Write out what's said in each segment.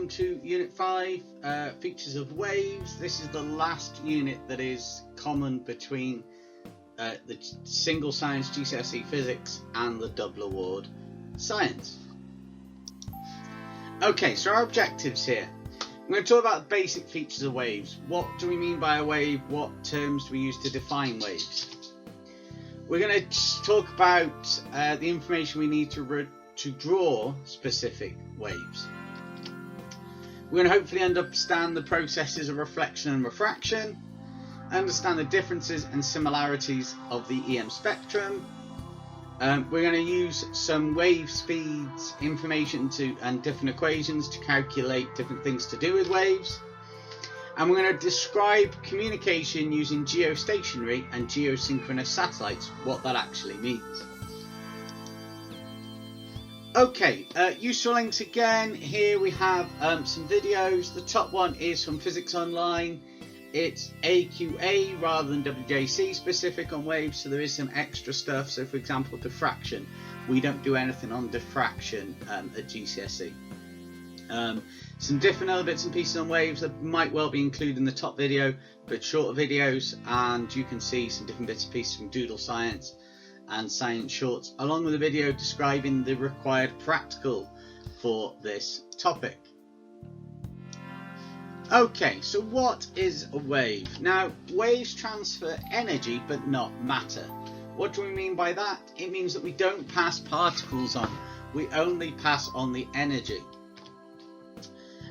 welcome to Unit 5, Features of Waves. This is the last unit that is common between the single science GCSE Physics and the double award Science. Okay, so our objectives here. I'm going to talk about the basic features of waves. What do we mean by a wave? What terms do we use to define waves? We're going to talk about the information we need to draw specific waves. We're going to hopefully understand the processes of reflection and refraction, understand the differences and similarities of the EM spectrum. We're going to use some wave speeds information and different equations to calculate different things to do with waves. And we're going to describe communication using geostationary and geosynchronous satellites, what that actually means. Okay, useful links again. Here we have some videos. The top one is from Physics Online. It's AQA rather than WJEC specific on waves, so there is some extra stuff. So for example, diffraction. We don't do anything on diffraction at GCSE. Some different other bits and pieces on waves that might well be included in the top video, but shorter videos, and you can see some different bits and pieces from Doodle Science and Science Shorts, along with a video describing the required practical for this topic. Okay, so what is a wave? Now, waves transfer energy but not matter. What do we mean by that? It means that we don't pass particles on, we only pass on the energy.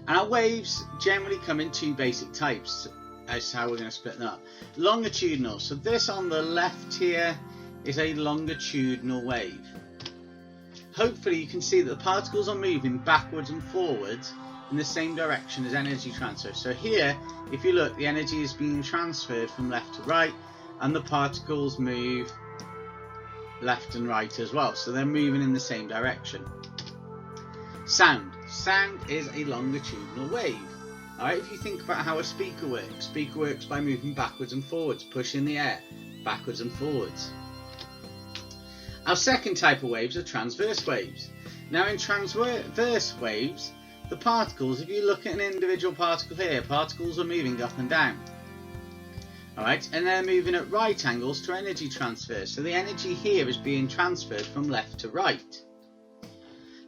And our waves generally come in two basic types. That's how we're going to split them up. Longitudinal, so this on the left here is a longitudinal wave. Hopefully you can see that the particles are moving backwards and forwards in the same direction as energy transfer. So here, if you look, the energy is being transferred from left to right, and the particles move left and right as well. So they're moving in the same direction. Sound. Sound is a longitudinal wave. Alright, if you think about how a speaker works by moving backwards and forwards, pushing the air backwards and forwards. Our second type of waves are transverse waves. Now in transverse waves, the particles, if you look at an individual particle here, particles are moving up and down. Alright, and they're moving at right angles to energy transfer. So the energy here is being transferred from left to right.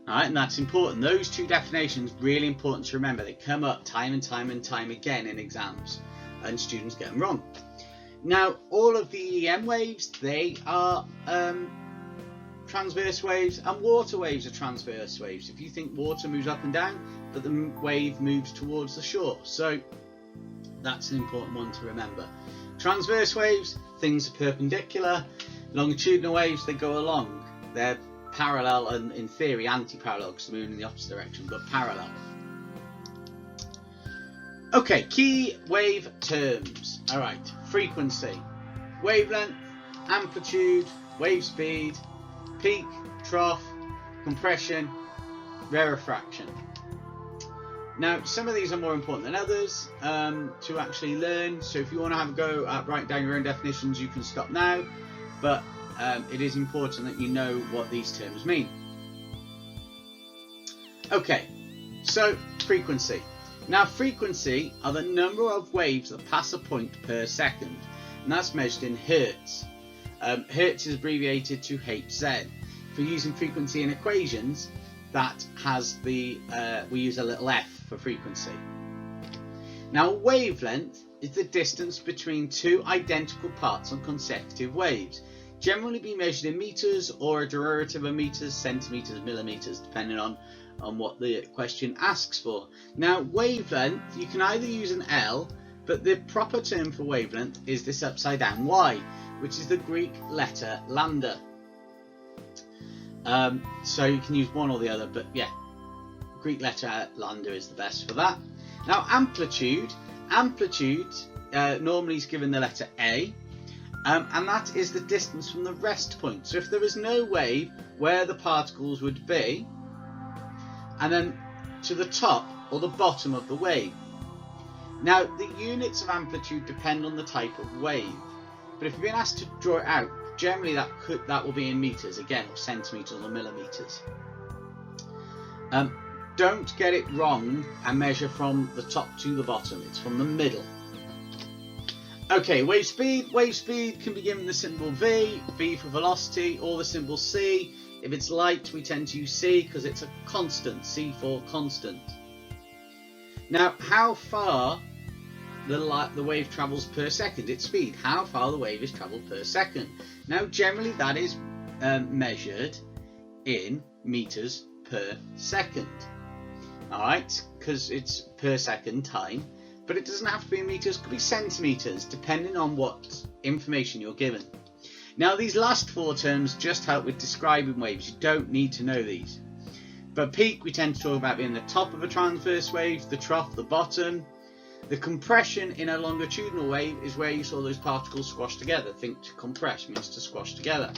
Alright, and that's important. Those two definitions, really important to remember. They come up time and time again in exams, and students get them wrong. Now, all of the EM waves, they are transverse waves, and water waves are transverse waves. If you think water moves up and down, but the wave moves towards the shore. So that's an important one to remember. Transverse waves, things are perpendicular. Longitudinal waves, they go along. They're parallel and in theory anti-parallel because they're moving in the opposite direction, but parallel. Okay, key wave terms. Alright, frequency, wavelength, amplitude, wave speed, peak, trough, compression, rarefaction. Now, some of these are more important than others to actually learn. So if you want to have a go at writing down your own definitions, you can stop now. But it is important that you know what these terms mean. Okay, so frequency. Now, frequency are the number of waves that pass a point per second, and that's measured in hertz. Hertz is abbreviated to Hz. If we're using frequency in equations, that has the we use a little f for frequency. Now, wavelength is the distance between two identical parts on consecutive waves. Generally be measured in meters or a derivative of meters, centimeters, millimeters, depending on what the question asks for. Now, wavelength, you can either use an L, but the proper term for wavelength is this upside down Y, which is the Greek letter lambda. So you can use one or the other, but yeah, Greek letter lambda is the best for that. Now, amplitude normally is given the letter A. And that is the distance from the rest point. So if there was no wave, where the particles would be, and then to the top or the bottom of the wave. Now, the units of amplitude depend on the type of wave, but if you've been asked to draw it out, generally that will be in meters again, or centimeters or millimeters. don't get it wrong and measure from the top to the bottom. It's from the middle. Okay, wave speed. Wave speed can be given the symbol V, V for velocity, or the symbol C. If it's light, we tend to use C because it's a constant, C for constant. Now, how far the wave travels per second, its speed, how far the wave is travelled per second. Now, generally that is measured in meters per second. Alright, because it's per second time, but it doesn't have to be in meters, it could be centimeters, depending on what information you're given. Now, these last four terms just help with describing waves. You don't need to know these. But peak, we tend to talk about being the top of a transverse wave, the trough, the bottom. The compression in a longitudinal wave is where you saw those particles squash together. Think to compress means to squash together.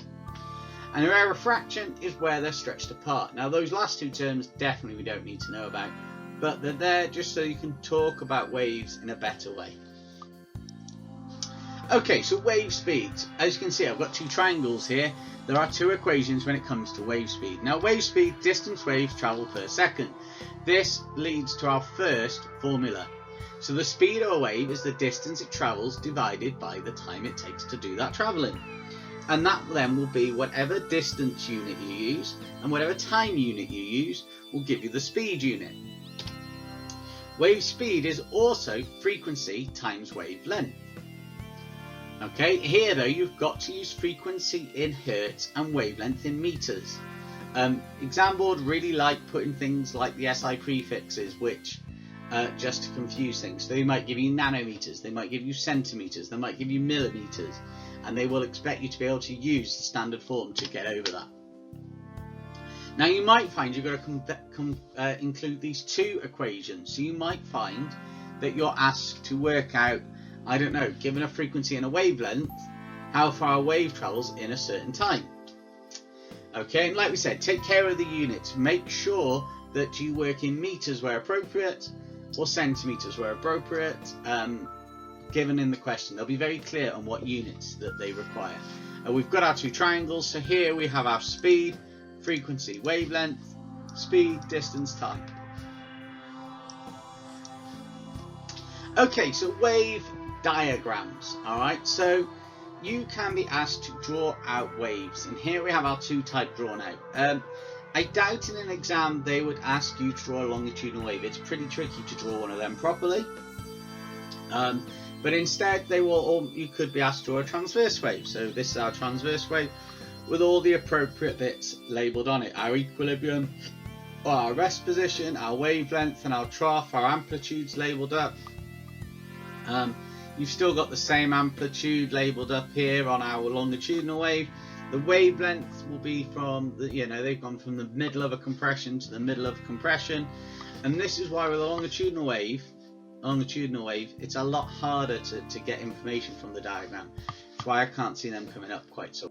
And a rarefaction is where they're stretched apart. Now, those last two terms definitely we don't need to know about, but they're there just so you can talk about waves in a better way. Okay, so wave speed. As you can see, I've got two triangles here. There are two equations when it comes to wave speed. Now, wave speed, distance waves travel per second. This leads to our first formula. So the speed of a wave is the distance it travels divided by the time it takes to do that travelling. And that then will be whatever distance unit you use and whatever time unit you use will give you the speed unit. Wave speed is also frequency times wavelength. Okay, here though you've got to use frequency in hertz and wavelength in meters. Exam board really like putting things like the SI prefixes, which just to confuse things. So they might give you nanometers, they might give you centimeters, they might give you millimeters, and they will expect you to be able to use the standard form to get over that. Now, you might find you've got to include these two equations. So you might find that you're asked to work out, I don't know, given a frequency and a wavelength, how far a wave travels in a certain time. Okay, and like we said, take care of the units. Make sure that you work in meters where appropriate, or centimeters where appropriate, given in the question. They'll be very clear on what units that they require. We've got our two triangles, so here we have our speed, frequency, wavelength, speed, distance, time. Okay, so wave diagrams. Alright, so you can be asked to draw out waves, and here we have our two type drawn out. I doubt in an exam they would ask you to draw a longitudinal wave. It's pretty tricky to draw one of them properly. But instead they will, or you could be asked to draw a transverse wave. So this is our transverse wave with all the appropriate bits labelled on it. Our equilibrium, or our rest position, our wavelength and our trough, our amplitudes labelled up. You've still got the same amplitude labelled up here on our longitudinal wave. The wavelength will be from, they've gone from the middle of a compression to the middle of a compression. And this is why with a longitudinal wave, it's a lot harder to get information from the diagram. That's why I can't see them coming up quite so.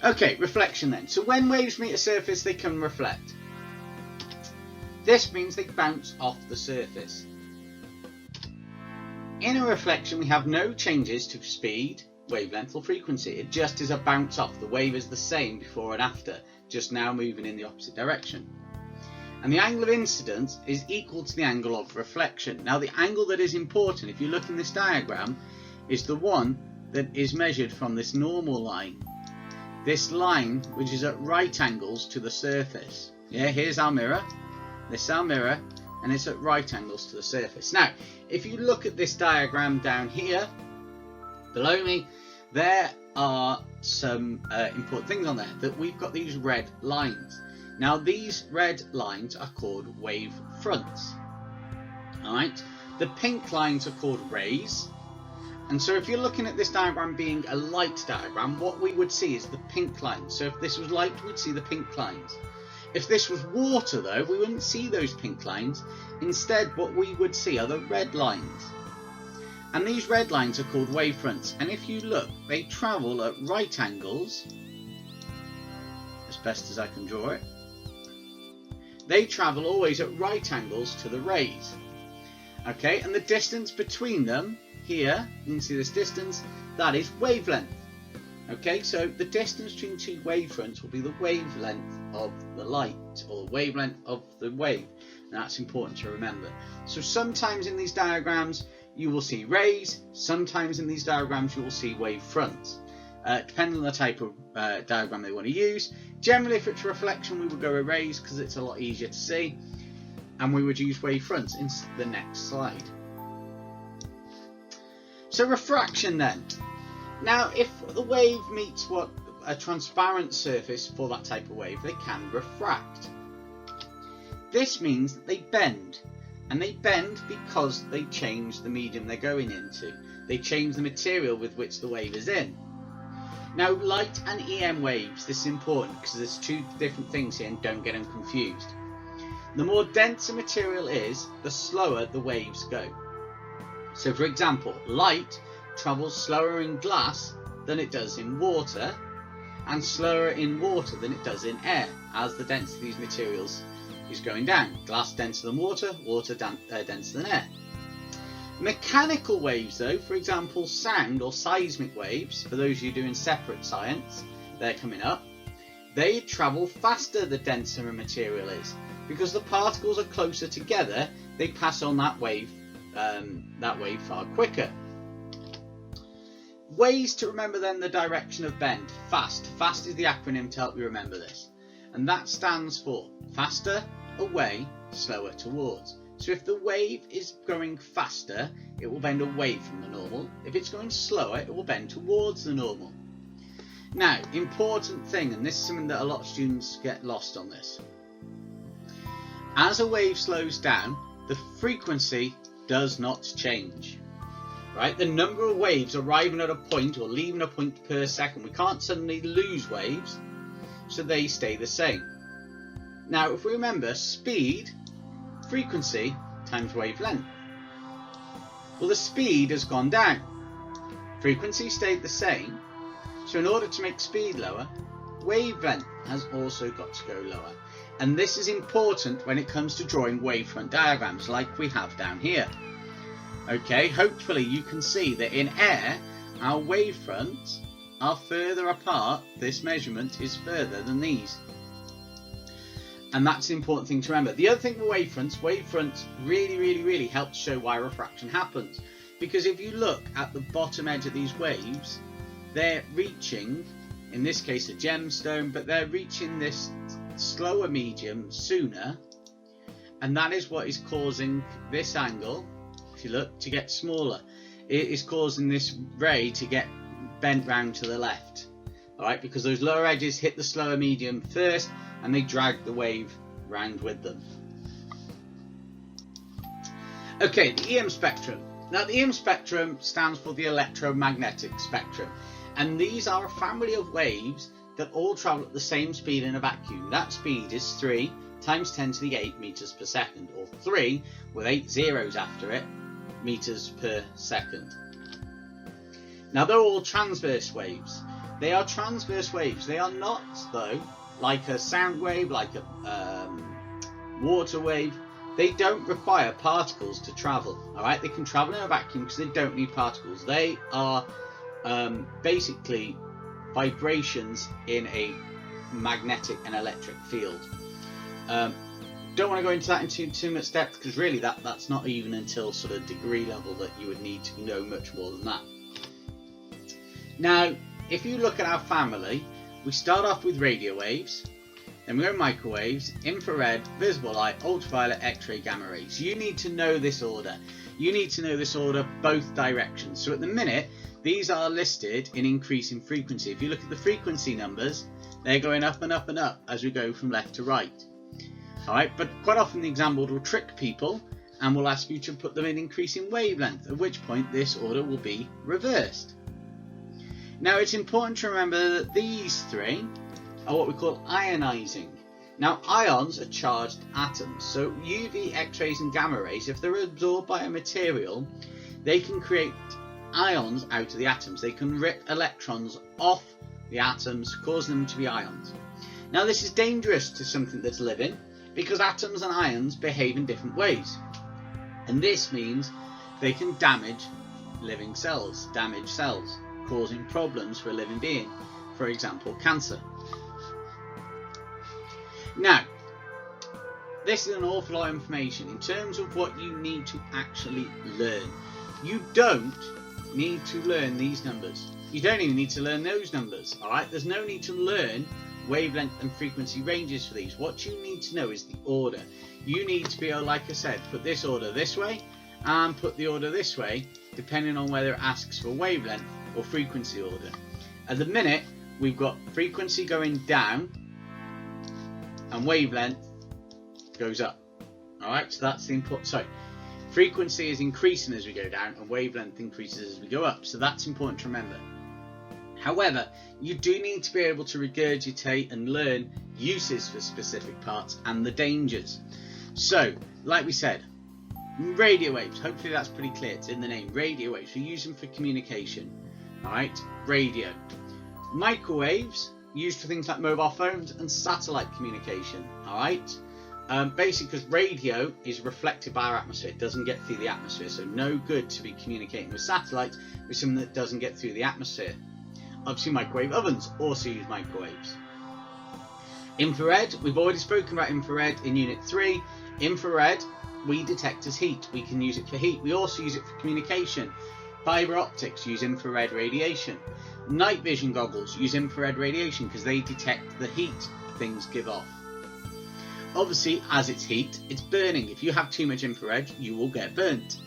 Okay, reflection then. So when waves meet a surface, they can reflect. This means they bounce off the surface. In a reflection, we have no changes to speed, wavelength or frequency. It just is a bounce off. The wave is the same before and after, just now moving in the opposite direction. And the angle of incidence is equal to the angle of reflection. Now the angle that is important, if you look in this diagram, is the one that is measured from this normal line. This line which is at right angles to the surface. Yeah, here's our mirror, this is our mirror, and it's at right angles to the surface. Now, if you look at this diagram down here, below me, there are some important things on there, that we've got these red lines. Now these red lines are called wave fronts. Alright, the pink lines are called rays. And so if you're looking at this diagram being a light diagram, what we would see is the pink lines. So if this was light, we'd see the pink lines. If this was water though, we wouldn't see those pink lines. Instead, what we would see are the red lines. And these red lines are called wave fronts. And if you look, they travel at right angles, as best as I can draw it. They travel always at right angles to the rays. Okay, and the distance between them, here, you can see this distance, that is wavelength. Okay, so the distance between two wavefronts will be the wavelength of the light, or the wavelength of the wave. And that's important to remember. So sometimes in these diagrams you will see rays, sometimes in these diagrams you will see wave fronts. Depending on the type of diagram they want to use. Generally, if it's reflection, we would go with rays because it's a lot easier to see, and we would use wave fronts in the next slide. So refraction then. Now, if the wave meets what a transparent surface for that type of wave, they can refract. This means that they bend, and they bend because they change the medium they're going into. They change the material with which the wave is in. Now, light and EM waves, this is important because there's two different things here and don't get them confused. The more dense a material is, the slower the waves go. So for example, light travels slower in glass than it does in water, and slower in water than it does in air, as the density of these materials is going down. Glass denser than water, water denser than air. Mechanical waves though, for example sound or seismic waves, for those of you doing separate science, they're coming up, they travel faster the denser a material is, because the particles are closer together, they pass on that wave far quicker. Ways to remember then the direction of bend. FAST. FAST is the acronym to help you remember this, and that stands for faster, away, slower towards. So if the wave is going faster, it will bend away from the normal. If it's going slower, it will bend towards the normal. Now, important thing, and this is something that a lot of students get lost on this. As a wave slows down, the frequency does not change. Right? The number of waves arriving at a point or leaving a point per second, we can't suddenly lose waves, so they stay the same. Now, if we remember, speed, frequency times wavelength. Well, the speed has gone down. Frequency stayed the same. So in order to make speed lower, wavelength has also got to go lower. And this is important when it comes to drawing wavefront diagrams like we have down here. Okay, hopefully you can see that in air, our wavefronts are further apart. This measurement is further than these. And that's an important thing to remember. The other thing with wavefronts really help show why refraction happens. Because if you look at the bottom edge of these waves, they're reaching, in this case a gemstone, but they're reaching this slower medium sooner. And that is what is causing this angle, if you look, to get smaller. It is causing this ray to get bent round to the left. Alright, because those lower edges hit the slower medium first, and they drag the wave round with them. Okay, the EM spectrum. Now the EM spectrum stands for the electromagnetic spectrum, and these are a family of waves that all travel at the same speed in a vacuum. That speed is 3 times 10 to the 8 meters per second, or 3 with 8 zeros after it, meters per second. Now they're all transverse waves. They are transverse waves. They are not, though, like a sound wave, like a water wave. They don't require particles to travel. All right, they can travel in a vacuum because they don't need particles. They are basically vibrations in a magnetic and electric field. Don't want to go into that into too much depth, because really that's not even until sort of degree level that you would need to know much more than that. Now, if you look at our family, we start off with radio waves, then we go microwaves, infrared, visible light, ultraviolet, X-ray, gamma rays. You need to know this order. You need to know this order both directions. So at the minute, these are listed in increasing frequency. If you look at the frequency numbers, they're going up and up and up as we go from left to right. Alright, but quite often the exam board will trick people and will ask you to put them in increasing wavelength, at which point this order will be reversed. Now, it's important to remember that these three are what we call ionizing. Now, ions are charged atoms, so UV, X-rays and gamma rays, if they're absorbed by a material, they can create ions out of the atoms. They can rip electrons off the atoms, cause them to be ions. Now, this is dangerous to something that's living, because atoms and ions behave in different ways, and this means they can damage living cells, causing problems for a living being, for example cancer. Now, this is an awful lot of information in terms of what you need to actually learn. You don't need to learn these numbers. You don't even need to learn those numbers. Alright, there's no need to learn wavelength and frequency ranges for these. What you need to know is the order. You need to be able, like I said, put this order this way and put the order this way, depending on whether it asks for wavelength or frequency order. At the minute, we've got frequency going down and wavelength goes up. Alright, so that's the input. So frequency is increasing as we go down and wavelength increases as we go up. So that's important to remember. However, you do need to be able to regurgitate and learn uses for specific parts and the dangers. So, like we said, radio waves, hopefully that's pretty clear, it's in the name, radio waves, we use them for communication. Alright, radio. Microwaves, used for things like mobile phones and satellite communication. Alright, basically because radio is reflected by our atmosphere, it doesn't get through the atmosphere, so no good to be communicating with satellites with something that doesn't get through the atmosphere. Obviously, microwave ovens also use microwaves. Infrared, we've already spoken about infrared in Unit 3. Infrared, we detect as heat. We can use it for heat. We also use it for communication. Fibre optics use infrared radiation. Night vision goggles use infrared radiation because they detect the heat things give off. Obviously, as it's heat, it's burning. If you have too much infrared, you will get burnt.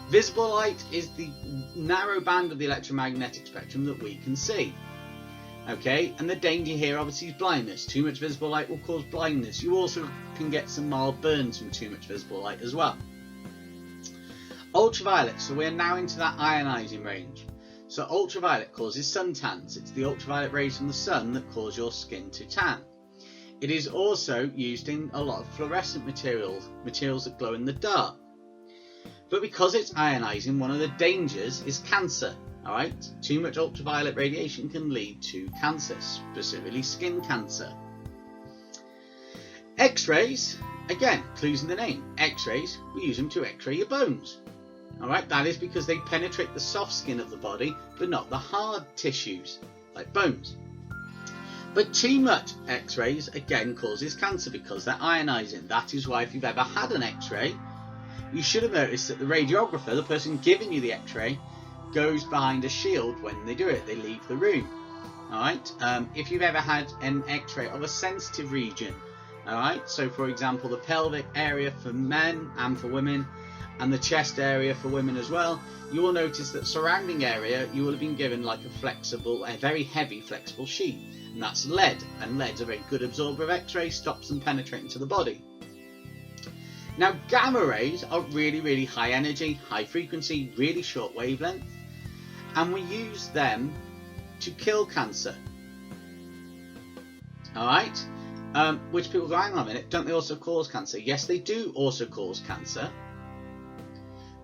Visible light is the narrow band of the electromagnetic spectrum that we can see. Okay, and the danger here obviously is blindness. Too much visible light will cause blindness. You also can get some mild burns from too much visible light as well. Ultraviolet, so we're now into that ionizing range. So ultraviolet causes suntans. It's the ultraviolet rays from the sun that cause your skin to tan. It is also used in a lot of fluorescent materials that glow in the dark. But because it's ionizing, one of the dangers is cancer. Alright, too much ultraviolet radiation can lead to cancer, specifically skin cancer. X-rays, again, clues in the name. X-rays, we use them to X-ray your bones. Alright, that is because they penetrate the soft skin of the body, but not the hard tissues, like bones. But too much X-rays, again, causes cancer because they're ionizing. That is why if you've ever had an X-ray, you should have noticed that the radiographer, the person giving you the X-ray, goes behind a shield when they do it. They leave the room. Alright, if you've ever had an X-ray of a sensitive region, alright, so for example the pelvic area for men and for women, and the chest area for women as well, you will notice that surrounding area you will have been given like a very heavy flexible sheet, and that's lead, and lead's a very good absorber of X-ray, stops them penetrating to the body. Now, gamma rays are really, really high energy, high frequency, really short wavelength, and we use them to kill cancer. Alright, which people go, hang on a minute, don't they also cause cancer? Yes, they do also cause cancer,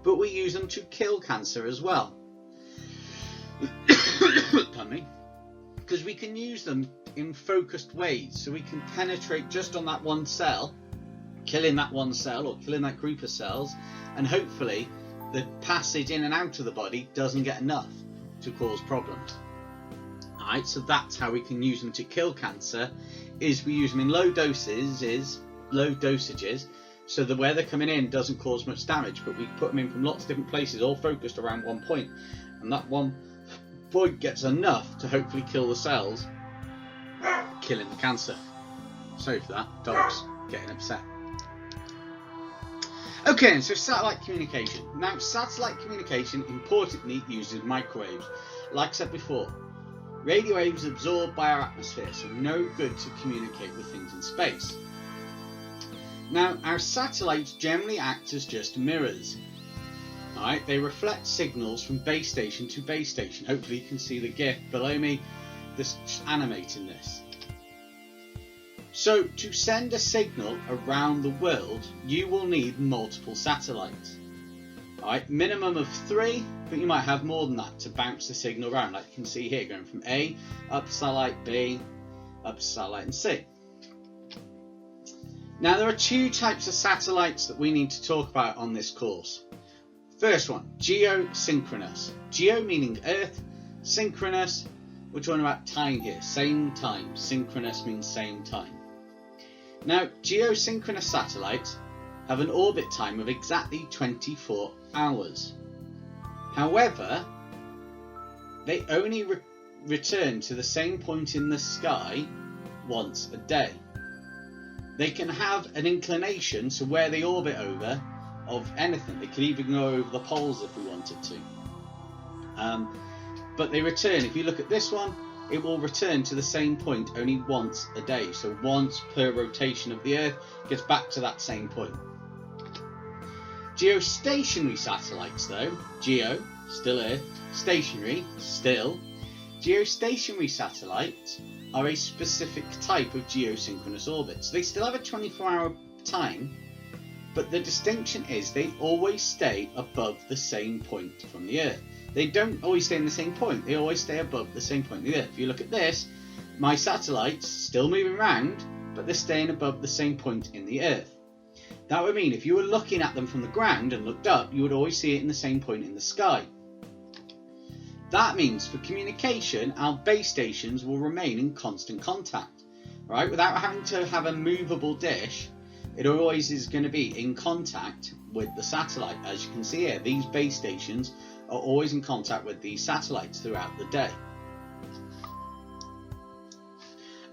but we use them to kill cancer as well. Pardon me. because we can use them in focused ways. So we can penetrate just on that one cell, killing that one cell or killing that group of cells, and hopefully the passage in and out of the body doesn't get enough to cause problems. Alright, so that's how we can use them to kill cancer, is we use them in low dosages, so that where they're coming in doesn't cause much damage, but we put them in from lots of different places, all focused around one point, and that one point gets enough to hopefully kill the cells, killing the cancer. Sorry for that, dog's getting upset. Okay, so satellite communication. Now, satellite communication importantly uses microwaves. Like I said before, radio waves are absorbed by our atmosphere, so no good to communicate with things in space. Now, our satellites generally act as just mirrors. Alright, they reflect signals from base station to base station. Hopefully you can see the GIF below me that's animating this. So to send a signal around the world, you will need multiple satellites. Alright, minimum of 3, but you might have more than that to bounce the signal around, like you can see here, going from A up to satellite B, up to satellite C. Now there are 2 types of satellites that we need to talk about on this course. First one, geosynchronous. Geo meaning Earth, synchronous, we're talking about time here, same time. Synchronous means same time. Now, geosynchronous satellites have an orbit time of exactly 24 hours. However, they only return to the same point in the sky once a day. They can have an inclination to where they orbit over of anything. They could even go over the poles if we wanted to. But they return, if you look at this one, it will return to the same point only once a day. So once per rotation of the Earth, gets back to that same point. Geostationary satellites though, geo, still Earth, stationary, still. Geostationary satellites are a specific type of geosynchronous orbit. So they still have a 24-hour time, but the distinction is they always stay above the same point from the Earth. They don't always stay in the same point, they always stay above the same point in the Earth. If you look at this, my satellites still moving around, but they're staying above the same point in the Earth. That would mean if you were looking at them from the ground and looked up, you would always see it in the same point in the sky. That means for communication, our base stations will remain in constant contact, right? Without having to have a movable dish, it always is going to be in contact with the satellite. As you can see here, these base stations are always in contact with these satellites throughout the day.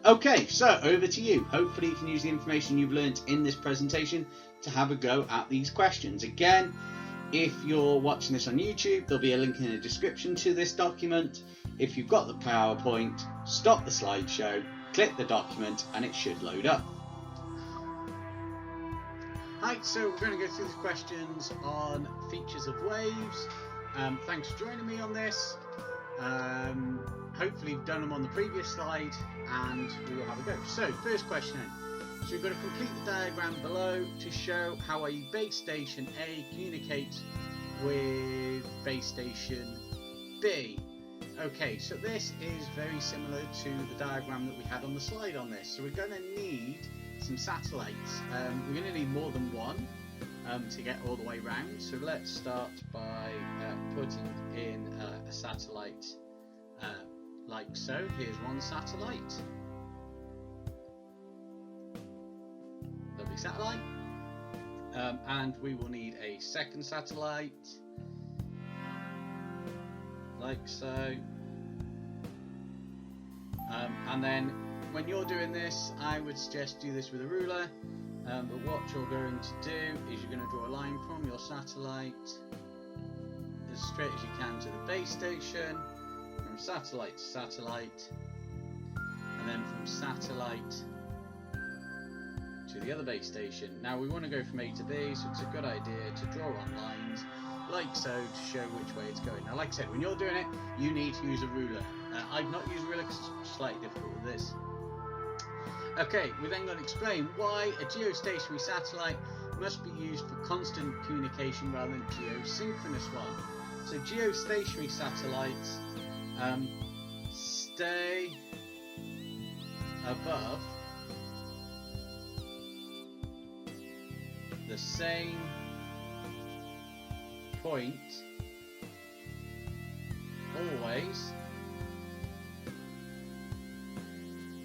Okay, so over to you. Hopefully you can use the information you've learnt in this presentation to have a go at these questions. Again, if you're watching this on YouTube, there'll be a link in the description to this document. If you've got the PowerPoint, stop the slideshow, click the document, and it should load up. Hi, so we're going to go through the questions on features of waves. Thanks for joining me on this. Hopefully you've done them on the previous slide and we will have a go. So first question, so you've got to complete the diagram below to show how a base station A communicates with base station B. Okay, so this is very similar to the diagram that we had on the slide on this. So we're going to need some satellites. We're going to need more than one to get all the way round. So let's start by putting in a satellite like so. Here's one satellite. Lovely satellite. And we will need a second satellite like so. And then when you're doing this, I would suggest do this with a ruler. But what you're going to do is you're going to draw a line from your satellite as straight as you can to the base station, from satellite to satellite, and then from satellite to the other base station. Now we want to go from A to B, so it's a good idea to draw on lines like so to show which way it's going. Now like I said, when you're doing it, you need to use a ruler. I've not used a ruler because it's slightly difficult with this. Okay, we're then going to explain why a geostationary satellite must be used for constant communication rather than geosynchronous one. So geostationary satellites stay above the same point always,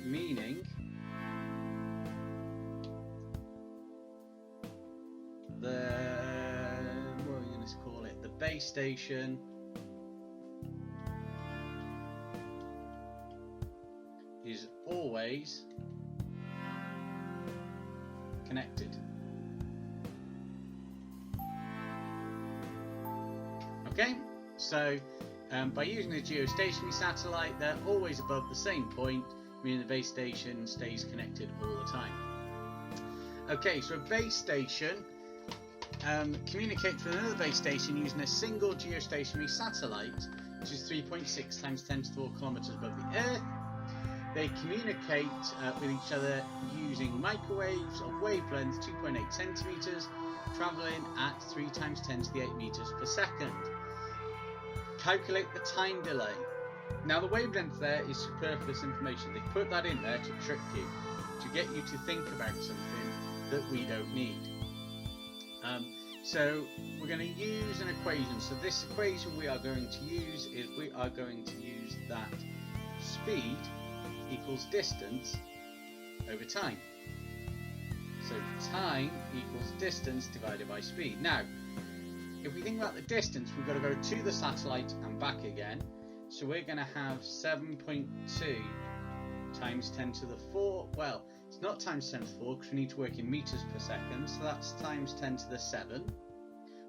meaning what are we going to call it? The base station is always connected. Okay, so by using a geostationary satellite, they're always above the same point, meaning the base station stays connected all the time. Okay, so a base station communicates with another base station using a single geostationary satellite, which is 3.6 times 10 to the 4 kilometers above the Earth. They communicate with each other using microwaves of wavelength 2.8 centimeters, traveling at 3 times 10 to the 8 meters per second. Calculate the time delay. Now the wavelength there is superfluous information. They put that in there to trick you, to get you to think about something that we don't need. So we're going to use an equation. So this equation we are going to use is that speed equals distance over time. So time equals distance divided by speed. Now, if we think about the distance, we've got to go to the satellite and back again. So we're going to have 7.2 times 10 to the 4. Well, it's not times 10 to the 4 because we need to work in meters per second. So that's times 10 to the 7.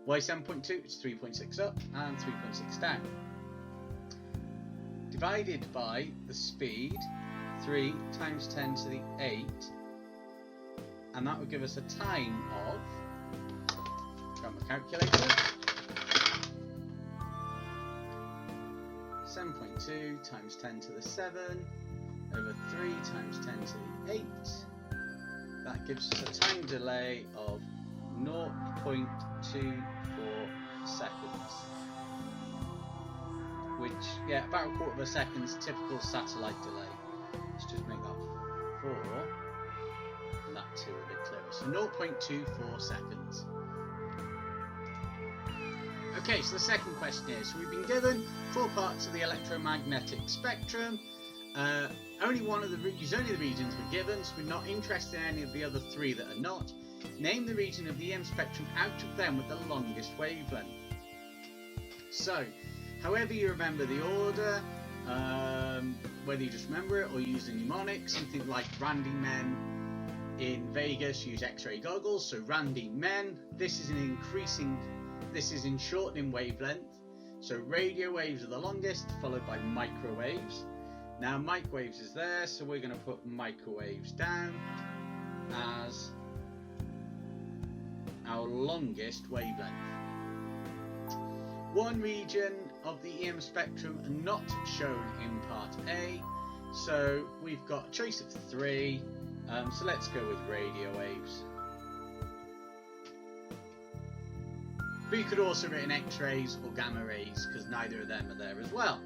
Why 7.2? It's 3.6 up and 3.6 down. Divided by the speed, 3 times 10 to the 8. And that would give us a time of, grab my calculator, 7.2 times 10 to the 7 over 3 times 10 to the 8. That gives us a time delay of 0.24 seconds. Which, yeah, about a quarter of a second's typical satellite delay. Let's just make that 4 and that 2 a bit clearer. So 0.24 seconds. Okay, so the second question here. So we've been given 4 parts of the electromagnetic spectrum. Only the regions were given, so we're not interested in any of the other 3 that are not. Name the region of the EM spectrum out of them with the longest wavelength. So, however you remember the order, whether you just remember it or use the mnemonic, something like Randy Men in Vegas use X-ray goggles. So Randy Men, this is in shortening wavelength. So radio waves are the longest, followed by microwaves. Now microwaves is there, so we're going to put microwaves down as our longest wavelength. One region of the EM spectrum not shown in part A, so we've got a choice of 3, so let's go with radio waves. But you could also write in X-rays or gamma rays, because neither of them are there as well.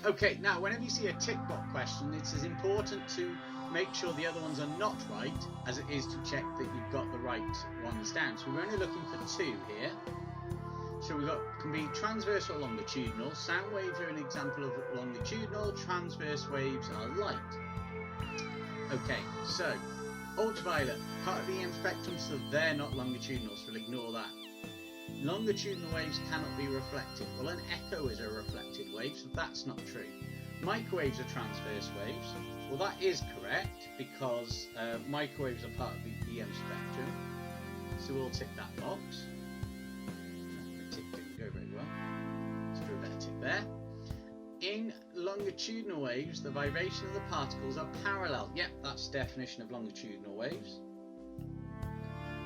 Okay, now whenever you see a tick box question, it's as important to make sure the other ones are not right as it is to check that you've got the right ones down. So we're only looking for 2 here. So we've got, can be transverse or longitudinal. Sound waves are an example of longitudinal. Transverse waves are light. Okay, so ultraviolet, part of the EM spectrum, so they're not longitudinal, so we'll ignore that. Longitudinal waves cannot be reflected. Well, an echo is a reflected wave, so that's not true. Microwaves are transverse waves. Well, that is correct, because microwaves are part of the EM spectrum. So we'll tick that box. The tick didn't go very well. Let's do a better tick there. In longitudinal waves, the vibration of the particles are parallel. Yep, that's the definition of longitudinal waves.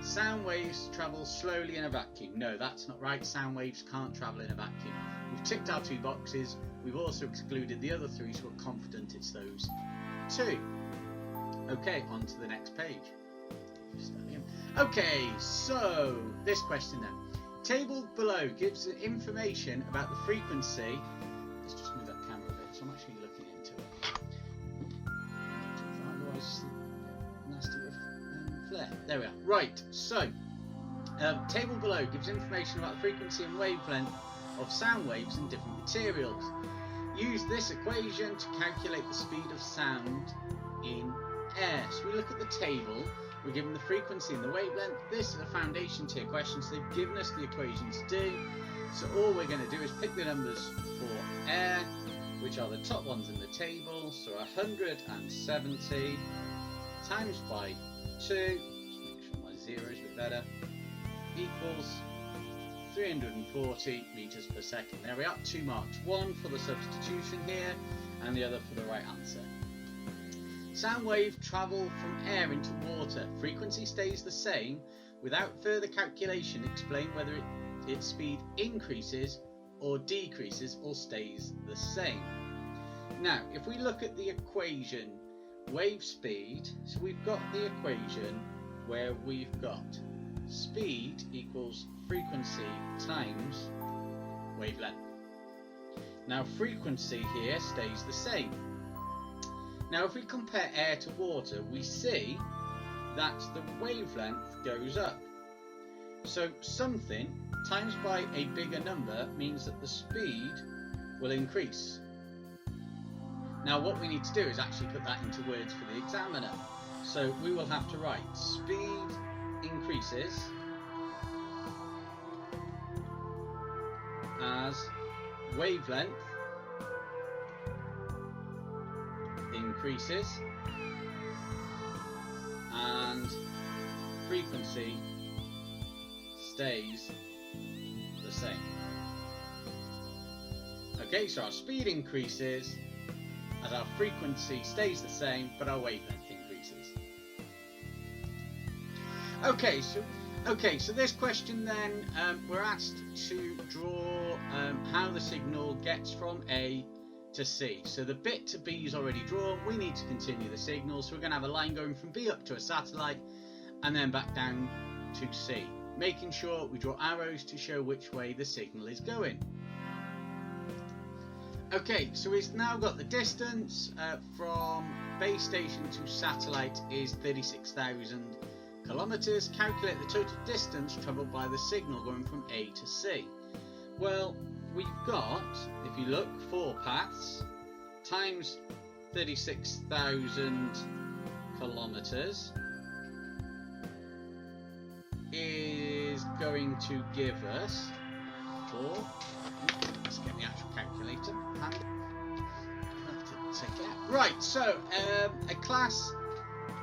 Sound waves travel slowly in a vacuum. No, that's not right. Sound waves can't travel in a vacuum. We've ticked our 2 boxes. We've also excluded the other 3, so we're confident it's those 2. Okay, on to the next page. Okay, so this question then. Table below gives information about the frequency. Let's just move that camera a bit, so I'm actually looking into it. Right, so table below gives information about the frequency and wavelength of sound waves in different materials. Use this equation to calculate the speed of sound in air. So we look at the table, we're given the frequency and the wavelength. This is a foundation tier question, so they've given us the equation to do. So all we're going to do is pick the numbers for air, which are the top ones in the table. So 170 times by 2, make sure my zero is a bit better, equals 340 meters per second. There we are, 2 marks. One for the substitution here and the other for the right answer. Sound wave travel from air into water. Frequency stays the same. Without further calculation, explain whether its speed increases or decreases or stays the same. Now, if we look at the equation, wave speed, so we've got the equation where we've got speed equals frequency times wavelength. Now frequency here stays the same. Now if we compare air to water, we see that the wavelength goes up. So something times by a bigger number means that the speed will increase. Now what we need to do is actually put that into words for the examiner. So we will have to write speed increases as wavelength increases and frequency stays the same. Okay, so our speed increases as our frequency stays the same, but our wavelength increases. Okay, so this question then, we're asked to draw how the signal gets from A to C. So the bit to B is already drawn. We need to continue the signal, so we're going to have a line going from B up to a satellite and then back down to C, making sure we draw arrows to show which way the signal is going. Okay, so we've now got the distance from base station to satellite is 36,000 kilometers. Calculate the total distance travelled by the signal going from A to C. Well, we've got, if you look, 4 paths times 36,000 kilometers is going to give us 4. Let's get the actual calculator. Right, so a class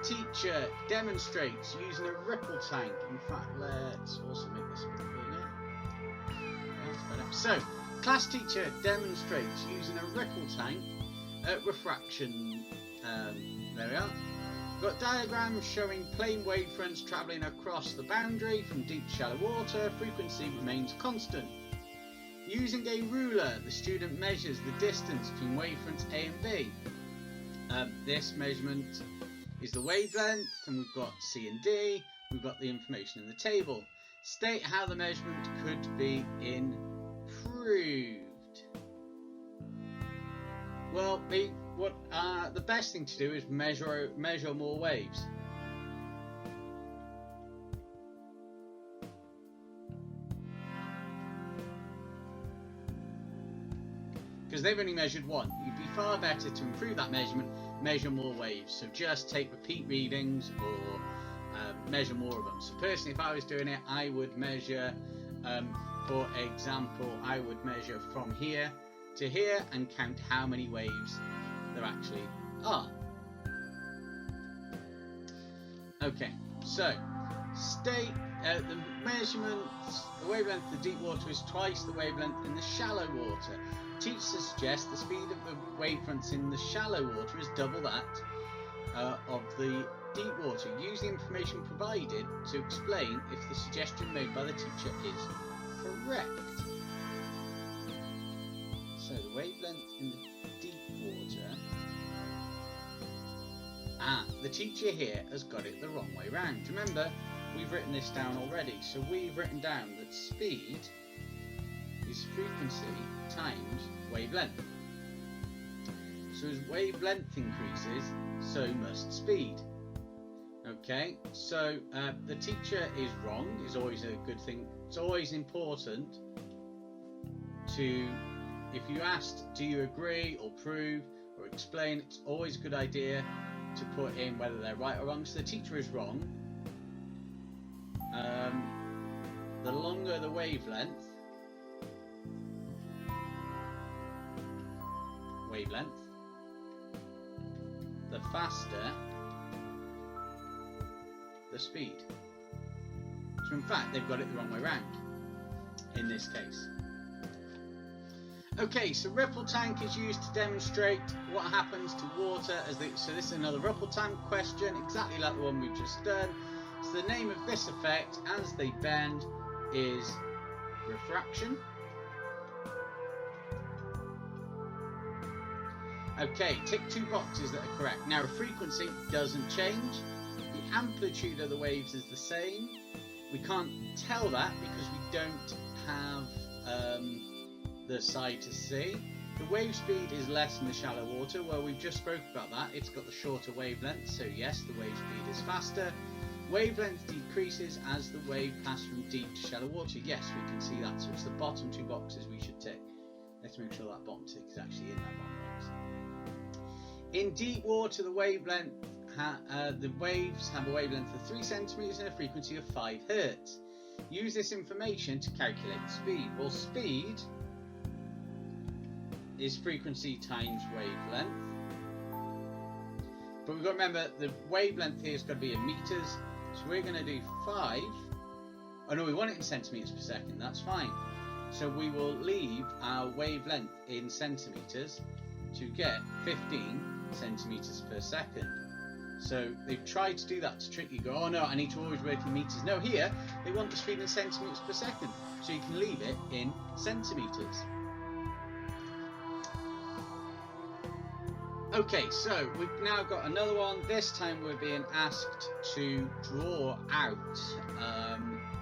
teacher demonstrates using a ripple tank. In fact, let's also make this a bit bigger. So, class teacher demonstrates using a ripple tank refraction. There we are. Got diagrams showing plane wavefronts travelling across the boundary from deep to shallow water. Frequency remains constant. Using a ruler, the student measures the distance between wavefronts A and B. This measurement is the wavelength, and we've got C and D. We've got the information in the table. State how the measurement could be improved. Well, the best thing to do is measure more waves. Because they've only measured one. You'd be far better to improve that measurement, measure more waves. So just take repeat readings or measure more of them. So personally, if I was doing it, I would measure, for example, I would measure from here to here and count how many waves there actually are. Okay, so state the measurements, the wavelength of the deep water is twice the wavelength in the shallow water. Teacher suggests the speed of the wavefronts in the shallow water is double that of the deep water. Use the information provided to explain if the suggestion made by the teacher is correct. So the wavelength in the deep water. The teacher here has got it the wrong way round. Remember, we've written this down already. So we've written down that speed is frequency times wavelength. So as wavelength increases, so must speed. Okay, so the teacher is wrong is always a good thing. It's always important to, if you asked, do you agree or prove or explain, it's always a good idea to put in whether they're right or wrong. So the teacher is wrong. The longer the wavelength, the faster the speed. So in fact they've got it the wrong way round in this case. Okay, so ripple tank is used to demonstrate what happens to water as they, so this is another ripple tank question, exactly like the one we've just done. So the name of this effect as they bend is refraction. Okay, tick 2 boxes that are correct. Now, frequency doesn't change. The amplitude of the waves is the same. We can't tell that because we don't have the side to see. The wave speed is less in the shallow water. Well, we've just spoke about that. It's got the shorter wavelength, so yes, the wave speed is faster. Wavelength decreases as the wave passes from deep to shallow water. Yes, we can see that. So it's the bottom 2 boxes we should tick. Let's make sure that bottom tick is actually in that bottom box. In deep water, the wavelength the waves have a wavelength of 3 centimeters and a frequency of 5 Hz. Use this information to calculate the speed. Well, speed is frequency times wavelength. But we've got to remember the wavelength here has got to be in meters. So we're going to do 5. Oh no, we want it in centimeters per second. That's fine. So we will leave our wavelength in centimeters to get 15 centimeters per second. So they've tried to do that to trick you. Go, oh no, I need to always work in meters. No, here they want the speed in centimeters per second, so you can leave it in centimeters. Okay, so we've now got another one. This time we're being asked to draw out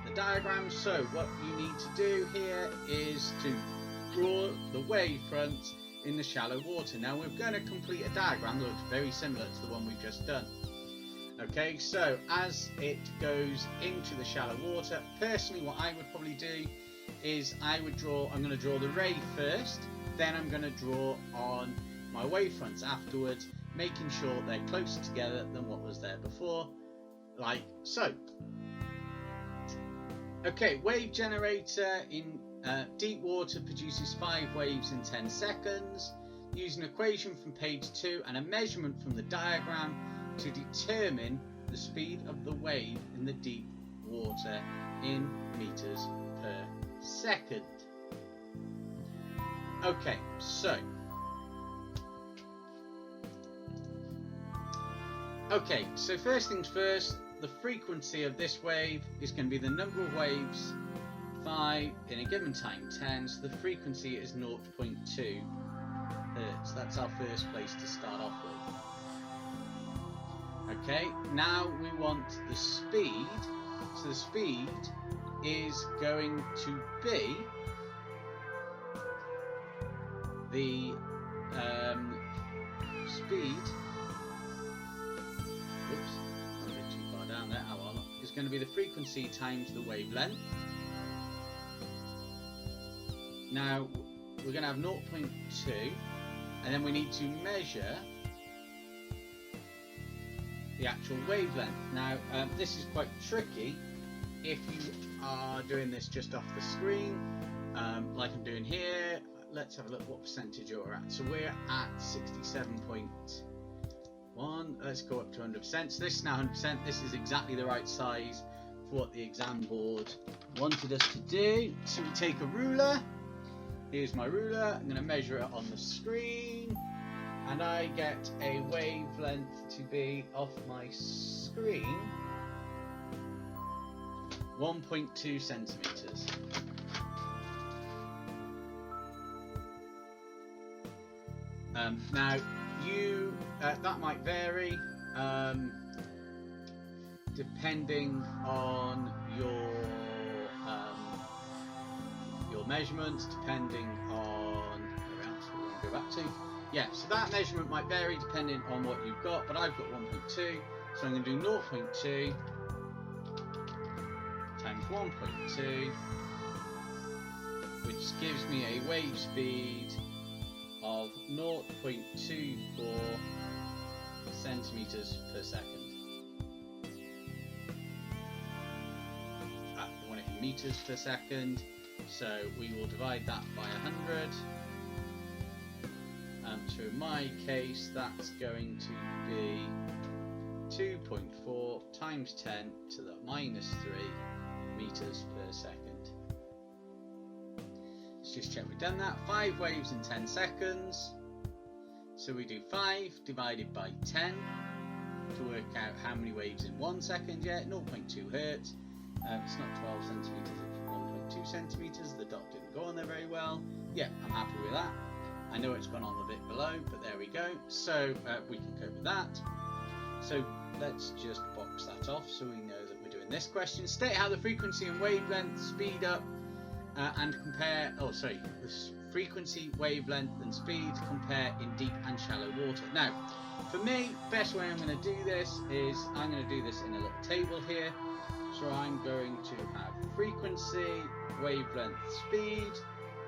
the diagram. So what you need to do here is to draw the wavefront in the shallow water. Now we're going to complete a diagram that looks very similar to the one we've just done. Okay, so as it goes into the shallow water, personally what I would probably do is I'm going to draw the ray first, then I'm going to draw on my wavefronts afterwards, making sure they're closer together than what was there before, like so. Okay, wave generator in deep water produces 5 waves in 10 seconds. Use an equation from page 2 and a measurement from the diagram to determine the speed of the wave in the deep water in meters per second. Okay, so first things first, the frequency of this wave is going to be the number of waves 5 in a given time 10, so the frequency is 0.2 Hertz. That's our first place to start off with. Okay, now we want the speed. So the speed is going to be the speed. Oops, I'm a bit too far down there. Oh well, it's going to be the frequency times the wavelength. Now we're going to have 0.2, and then we need to measure the actual wavelength. Now this is quite tricky if you are doing this just off the screen, like I'm doing here. Let's have a look what percentage you're at. So we're at 67.1. Let's go up to 100%. So this is now 100%. This is exactly the right size for what the exam board wanted us to do. So we take a ruler. Here's my ruler. I'm going to measure it on the screen, and I get a wavelength to be off my screen 1.2 centimeters. Now you that might vary depending on your measurements, depending on where else we want to go back to. Yeah, so that measurement might vary depending on what you've got, but I've got 1.2, So I'm going to do 0.2 times 1.2, which gives me a wave speed of 0.24 centimeters per second. I want it in meters per second, so we will divide that by 100. So in my case, that's going to be 2.4 times 10 to the minus 3 meters per second. Let's just check we've done that. 5 waves in 10 seconds. So we do 5 divided by 10 to work out how many waves in 1 second. Yeah, 0.2 hertz. It's not 12 centimeters, it's 1.2 centimeters. The dot didn't go on there very well. Yeah, I'm happy with that. I know it's gone on a bit below, but there we go. So we can cope with that. So let's just box that off so we know that we're doing this question. State how the frequency and wavelength speed up and compare, the frequency, wavelength and speed compare in deep and shallow water. Now, for me, best way I'm going to do this is I'm going to do this in a little table here. So I'm going to have frequency, wavelength, speed.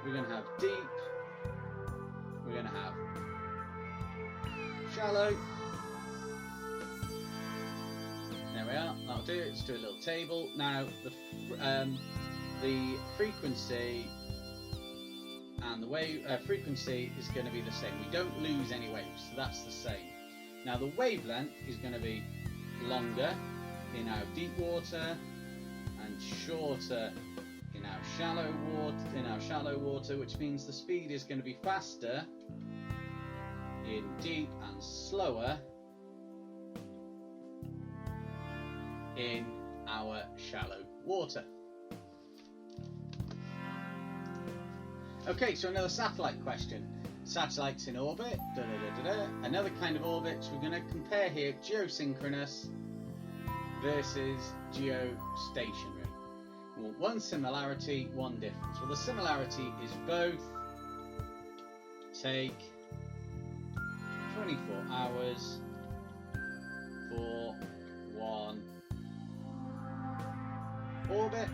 We're going to have deep. We're going to have shallow. There we are. That'll do it. Let's do a little table. Now the frequency and the wave frequency is going to be the same. We don't lose any waves, so that's the same. Now the wavelength is going to be longer in our deep water and shorter in our shallow water, which means the speed is going to be faster in deep and slower in our shallow water. Okay, so another satellite question. Satellites in orbit, another kind of orbit. So we're going to compare here geosynchronous versus geostationary. Well, one similarity, one difference. Well, the similarity is both take 24 hours for one orbit.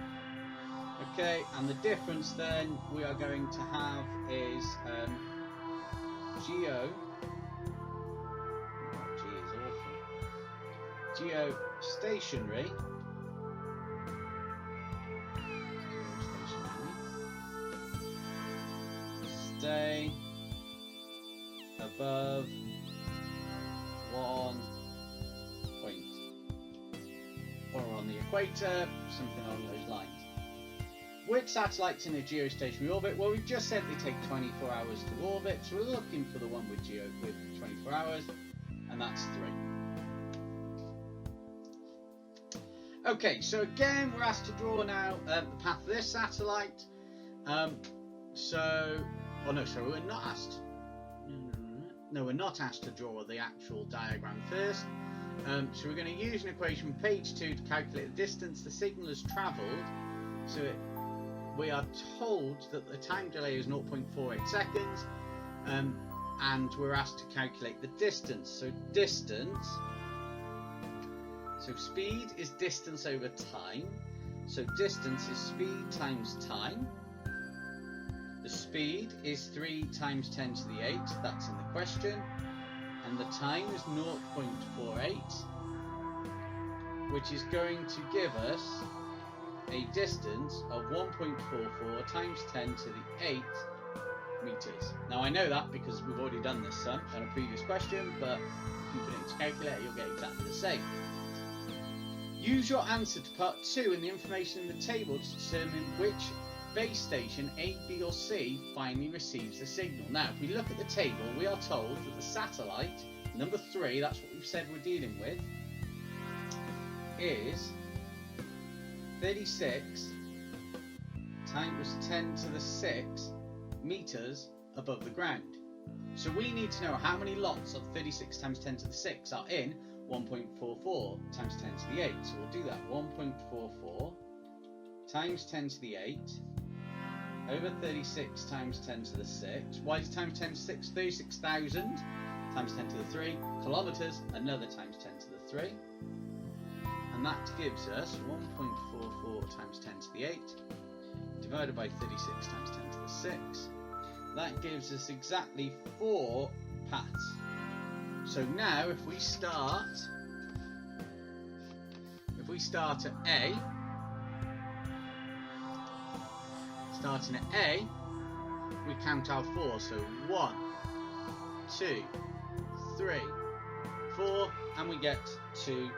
Okay, and the difference then we are going to have is geostationary. Stay above 1 point, or on the equator, something along those lines. Which satellites in a geostationary orbit? Well, we've just said they take 24 hours to orbit, so we're looking for the one with 24 hours, and that's 3. Okay, so again, we're asked to draw now the path of this satellite. We're not asked. No, we're not asked to draw the actual diagram first. So we're going to use an equation from page 2 to calculate the distance the signal has travelled. So we are told that the time delay is 0.48 seconds, and we're asked to calculate the distance. So speed is distance over time. So distance is speed times time. The speed is 3 times 10 to the 8, that's in the question, and the time is 0.48, which is going to give us a distance of 1.44 times 10 to the 8 meters. Now I know that because we've already done this sum on a previous question, but if you put it into a calculator you'll get exactly the same. Use your answer to part 2 in the information in the table to determine which base station A, B or C finally receives the signal. Now if we look at the table, we are told that the satellite, number 3, that's what we've said we're dealing with, is 36 times 10 to the 6 meters above the ground. So we need to know how many lots of 36 times 10 to the 6 are in 1.44 times 10 to the 8. So we'll do that. 1.44 times 10 to the 8 over 36 times 10 to the 6. Why is times 10 to the 6? 36,000 times 10 to the 3 kilometers, another times 10 to the 3. And that gives us 1.44 times 10 to the 8 divided by 36 times 10 to the 6. That gives us exactly 4 paths. So now if we start at A, starting at A, we count our 4. So 1, 2, 3, 4, and we get to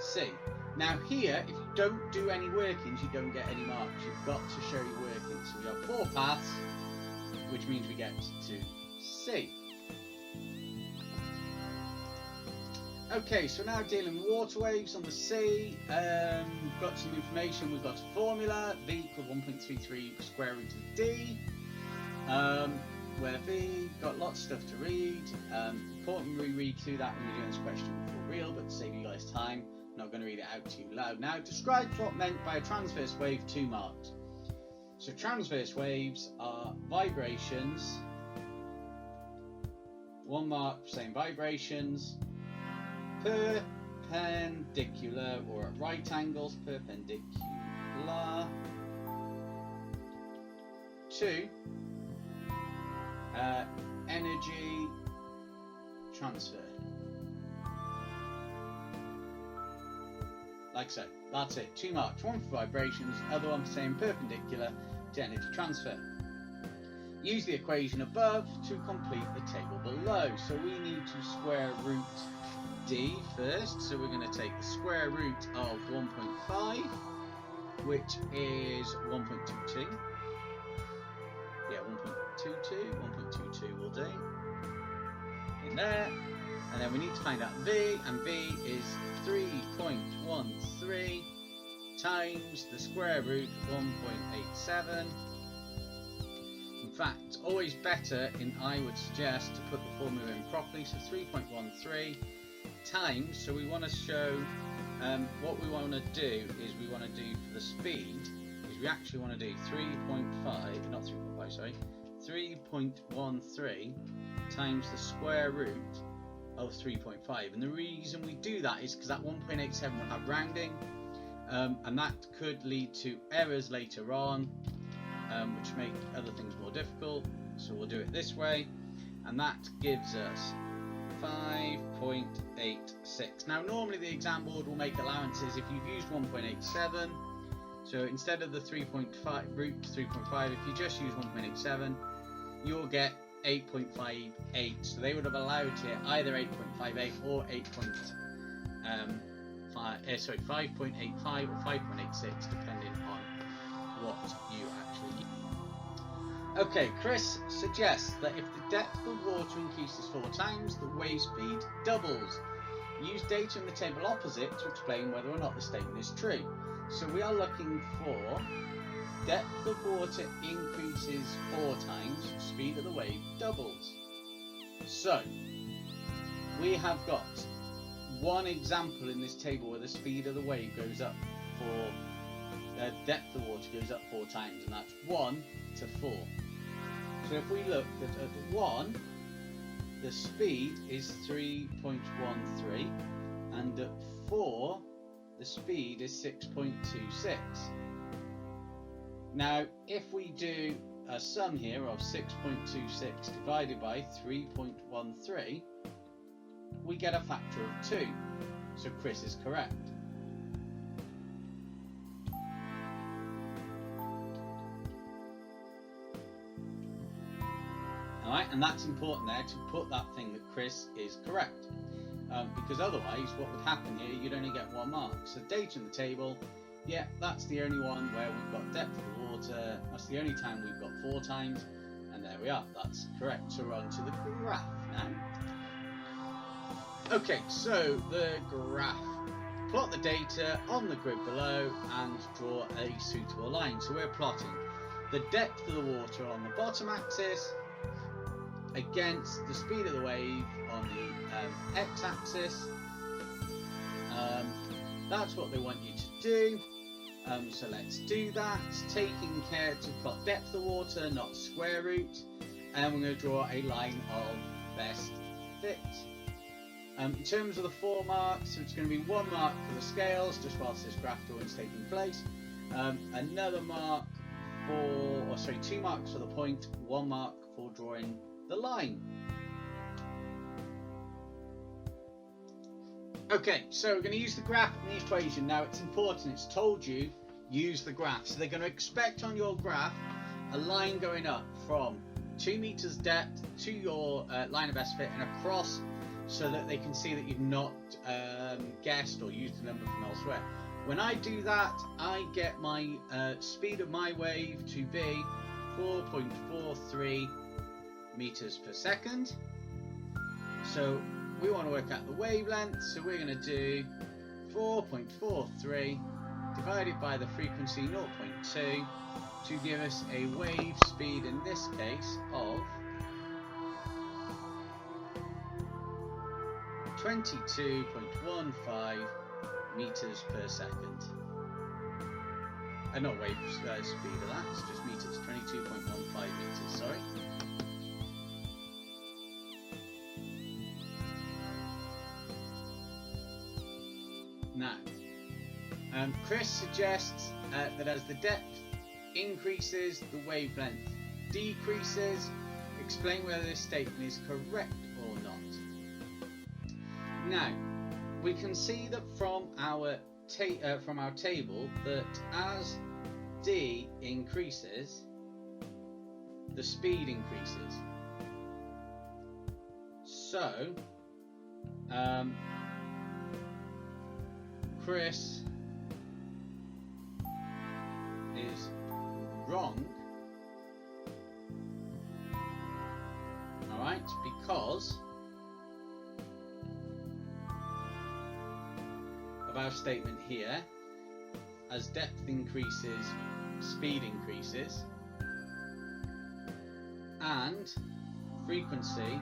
C. Now here, if you don't do any workings, you don't get any marks. You've got to show your workings. So we have 4 paths, which means we get to C. Okay, so now dealing with water waves on the sea. We've got some information. We've got a formula, V equals 1.33 square root of D. Where V, got lots of stuff to read. Important we read through that when we're doing this question for real, but to save you guys time, I'm not going to read it out too loud. Now, describe what meant by a transverse wave, 2 marks. So transverse waves are vibrations, 1 mark for saying vibrations, perpendicular or at right angles, perpendicular to energy transfer. Like so, that's it. 2 marks, 1 for vibrations, other one for saying perpendicular to energy transfer. Use the equation above to complete the table below. So we need to square root D first. So we're going to take the square root of 1.5, which is 1.22. Yeah, 1.22 will do. In there. And then we need to find out V, and V is 3.13 times the square root of 1.87. In fact, always better, I would suggest, to put the formula in properly. So 3.13 times, so we want to show, what we want to do is we want to do for the speed, is we actually want to do 3.13 times the square root of 3.5. And the reason we do that is because that 1.87 will have rounding, and that could lead to errors later on, which make other things more difficult. So we'll do it this way, and that gives us 5.86. Now normally the exam board will make allowances if you've used 1.87. So instead of the 3.5 root 3.5, if you just use 1.87, you'll get 8.58. So they would have allowed here either 8.58 or 5.85 or 5.86, depending on what you actually use. Okay, Chris suggests that if the depth of water increases 4 times, the wave speed doubles. Use data in the table opposite to explain whether or not the statement is true. So we are looking for depth of water increases 4 times, speed of the wave doubles. So we have got one example in this table where the speed of the wave goes up depth of water goes up 4 times, and that's 1 to 4. So if we look at 1, the speed is 3.13, and at 4, the speed is 6.26. Now, if we do a sum here of 6.26 divided by 3.13, we get a factor of 2. So Chris is correct. Alright, and that's important there to put that thing that Chris is correct. Because otherwise, what would happen here, you'd only get 1 mark. So data in the table, yeah, that's the only one where we've got depth of water. That's the only time we've got 4 times. And there we are, that's correct. So we're on to the graph now. Okay, so the graph. Plot the data on the grid below and draw a suitable line. So we're plotting the depth of the water on the bottom axis against the speed of the wave on the x-axis. That's what they want you to do. So let's do that, taking care to plot depth of water, not square root, and we're going to draw a line of best fit. In terms of the 4 marks, so it's going to be 1 mark for the scales, just whilst this graph drawing is taking place. Another mark for, 2 marks for the point, 1 mark for drawing the line. Okay, so we're going to use the graph and the equation. Now it's important, it's told you, use the graph. So they're going to expect on your graph a line going up from 2 meters depth to your line of best fit and across, so that they can see that you've not guessed or used a number from elsewhere. When I do that, I get my speed of my wave to be 4.43 meters per second. So we want to work out the wavelength, so we're going to do 4.43 divided by the frequency 0.2 to give us a wave speed in this case of 22.15 meters per second. Not wave speed of that, it's just meters, 22.15 meters, sorry. Now, Chris suggests that as the depth increases, the wavelength decreases. Explain whether this statement is correct or not. Now, we can see that from our table that as d increases, the speed increases. So, Chris is wrong. Alright, because of our statement here, as depth increases, speed increases, and frequency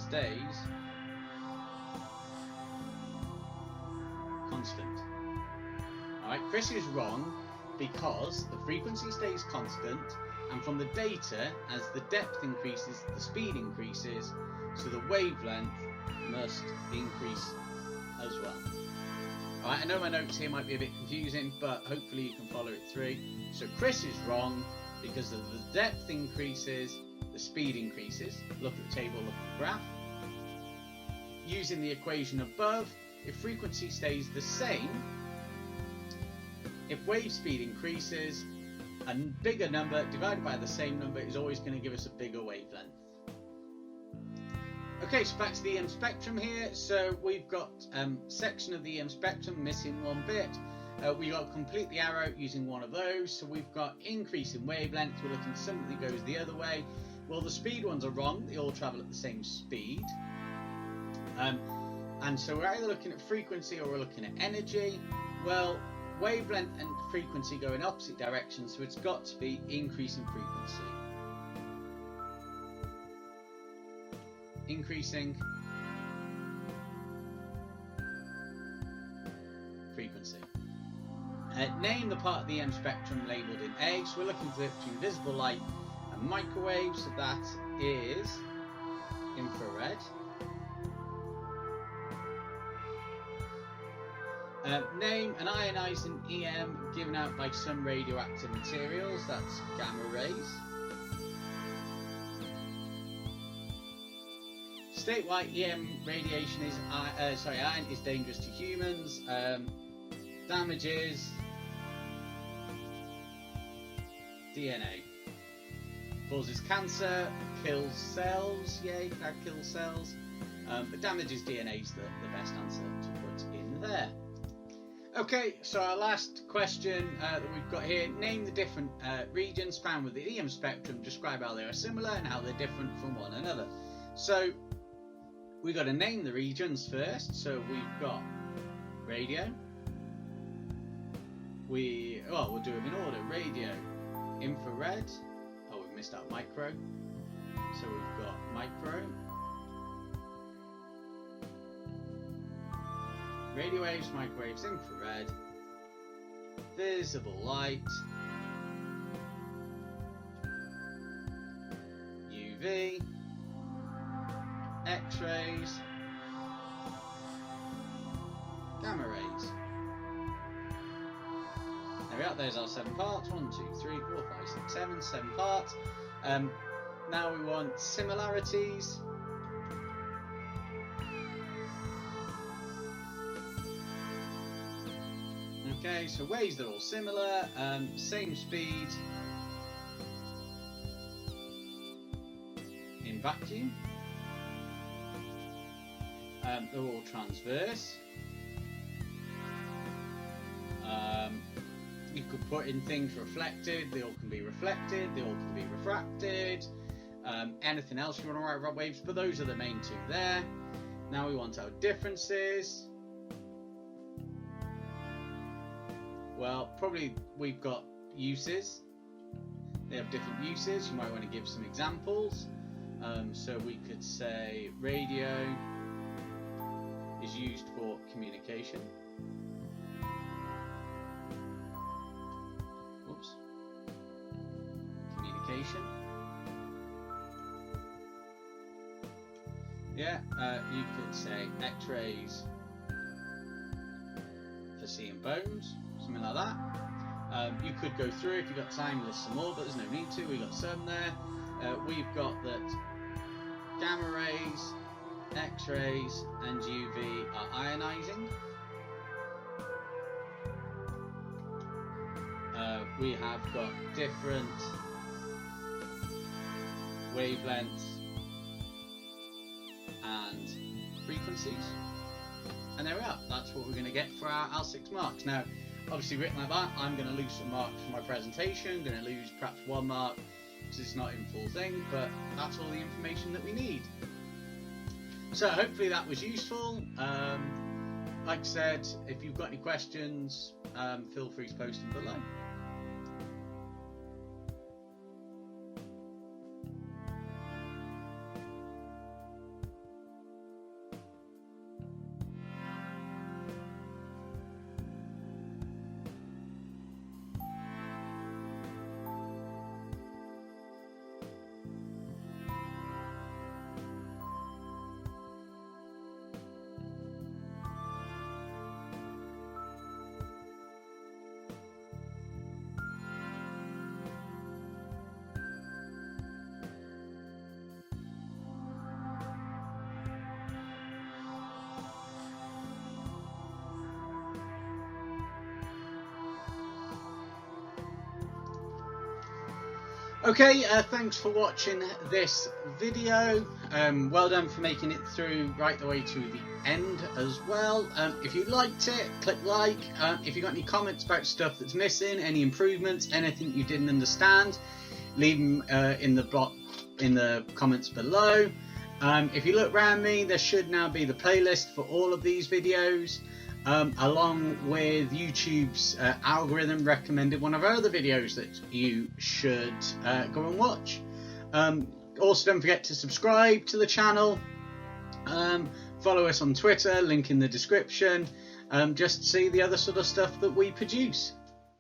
stays constant. Alright, Chris is wrong because the frequency stays constant, and from the data, as the depth increases, the speed increases, so the wavelength must increase as well. Alright, I know my notes here might be a bit confusing, but hopefully you can follow it through. So Chris is wrong because as the depth increases, the speed increases. Look at the table, look at the graph. Using the equation above, if frequency stays the same, if wave speed increases, a bigger number divided by the same number is always going to give us a bigger wavelength. Okay, so back to the EM spectrum here. So we've got section of the EM spectrum missing one bit. We got complete the arrow using one of those. So we've got increase in wavelength. We're looking for something that goes the other way. Well, the speed ones are wrong. They all travel at the same speed. And so we're either looking at frequency or we're looking at energy. Well, wavelength and frequency go in opposite directions, so it's got to be increasing frequency. Increasing frequency. Name the part of the EM spectrum labelled in A. So we're looking for between visible light and microwave, so that is infrared. Name an ionizing EM given out by some radioactive materials, that's gamma rays. State why EM radiation is iron is dangerous to humans. Damages DNA. Causes cancer, kills cells, yay, that kills cells. But damages DNA is the best answer to put in there. Okay, so our last question that we've got here, name the different regions found with the EM spectrum, describe how they are similar and how they're different from one another. So we've got to name the regions first. So we've got radio. We'll do them in order. Radio, infrared. Oh, we missed out micro. So we've got micro. Radio waves, microwaves, infrared, visible light, UV, X-rays, gamma rays. There we are, there's our 7 parts. 1, 2, 3, 4, 5, 6, 7, 7 parts. Now we want similarities. Okay, so waves, they're all similar, same speed in vacuum. They're all transverse. You could put in things reflected, they all can be reflected, they all can be refracted, anything else you want to write about waves, but those are the main 2 there. Now we want our differences. Well, probably we've got uses. They have different uses. You might want to give some examples. So we could say radio is used for communication. Oops. Communication. Yeah, you could say X-rays for seeing bones, something like that. You could go through if you've got time, list some more, but there's no need to. We've got some there. We've got that gamma rays, X-rays and UV are ionizing. We have got different wavelengths and frequencies. And there we are. That's what we're going to get for our 6 marks. Now, obviously written like that, I'm going to lose some marks for my presentation. I'm going to lose perhaps 1 mark because it's not in full thing, but that's all the information that we need. So hopefully that was useful. Like I said, if you've got any questions, feel free to post them below. Okay, thanks for watching this video. Well done for making it through right the way to the end as well. If you liked it, click like. If you got any comments about stuff that's missing, any improvements, anything you didn't understand, leave them in the comments below. If you look around me, there should now be the playlist for all of these videos, along with YouTube's algorithm recommended one of our other videos that you should go and watch. Also, don't forget to subscribe to the channel, follow us on Twitter, link in the description, just to see the other sort of stuff that we produce.